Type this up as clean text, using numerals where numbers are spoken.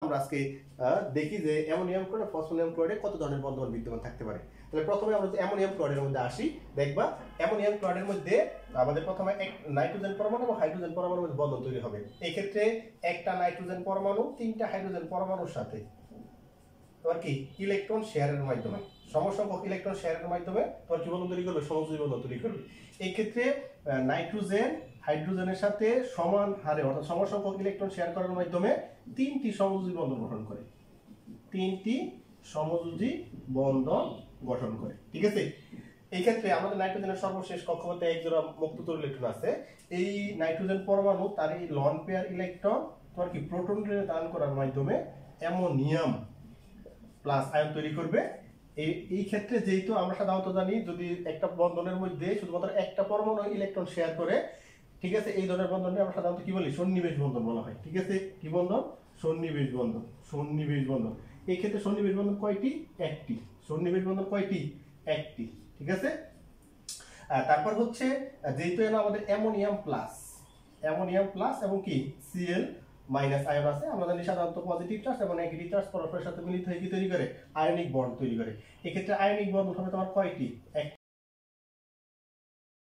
আমরা আজকে দেখি যে অ্যামোনিয়াম ক্লোরাইড ফসফোনিয়াম ক্লোরাইডে কত ধরনের বন্ধন বিদ্যমান থাকতে পারে। তাহলে প্রথমে আমরা অ্যামোনিয়াম ক্লোরাইডের মধ্যে আসি। দেখবা অ্যামোনিয়াম ক্লোরাইডের মধ্যে আমাদের প্রথমে এক নাইট্রোজেন পরমাণু এবং হাইড্রোজেন পরমাণুর মধ্যে বন্ধন তৈরি হবে। এই ক্ষেত্রে একটা নাইট্রোজেন পরমাণু তিনটা হাইড্রোজেন পরমাণুর সাথে তোমার কি ইলেকট্রন শেয়ারের মাধ্যমে সমসংখ্যক ইলেকট্রন শেয়ারের মাধ্যমে তোমার কি বন্ধন তৈরি করবে, সমযোজী বন্ধন তৈরি করবে। এই ক্ষেত্রে নাইট্রোজেন হাইড্রোজেনের সাথে সমান হারে অর্থাৎ সমসংখ্যক ইলেকট্রন শেয়ার করার মাধ্যমে তিনটি সমযোজী বন্ধন গঠন করে, তিনটি সমযোজী বন্ধন গঠন করে। ঠিক আছে, এই ক্ষেত্রে আমাদের নাইট্রোজেনের সর্বশেষ কক্ষপথে এক জোড়া মুক্ত তরল ইলেকট্রন আছে। এই নাইট্রোজেন পরমাণু তার এই লন পেয়ার ইলেকট্রন তোমার কি প্রোটন রেণু দান করার মাধ্যমে অ্যামোনিয়াম প্লাস আয়ন তৈরি করবে। এই ক্ষেত্রে যেহেতু আমরা সাধারণত জানি যদি একটা বন্ধনের মধ্যে শুধুমাত্র একটা পরমাণু ইলেকট্রন শেয়ার করে, ঠিক আছে, এই ধরনের বন্ধনকে আমরা সাধারণত কি বলি, সন্নিবেশ বন্ধন বলা হয়। ঠিক আছে, কি বন্ধন? সন্নিবেশ বন্ধন। সন্নিবেশ বন্ধন। এই ক্ষেত্রে সন্নিবেশ বন্ধন কয়টি? একটি। সন্নিবেশ বন্ধন কয়টি? একটি। ঠিক আছে, তারপর হচ্ছে যেহেতু আমাদের অ্যামোনিয়াম প্লাস এবং কি সিএল মাইনাস আয়ন আছে, আমরা জানি সাধারণত পজিটিভ চার্জ এবং নেগেটিভ চার্জ পরস্পরের সাথে মিলিত হয়ে কি তৈরি করে, আয়নিক বন্ড তৈরি করে। এক্ষেত্রে আয়নিক বন্ড হবে তোমার কয়টি?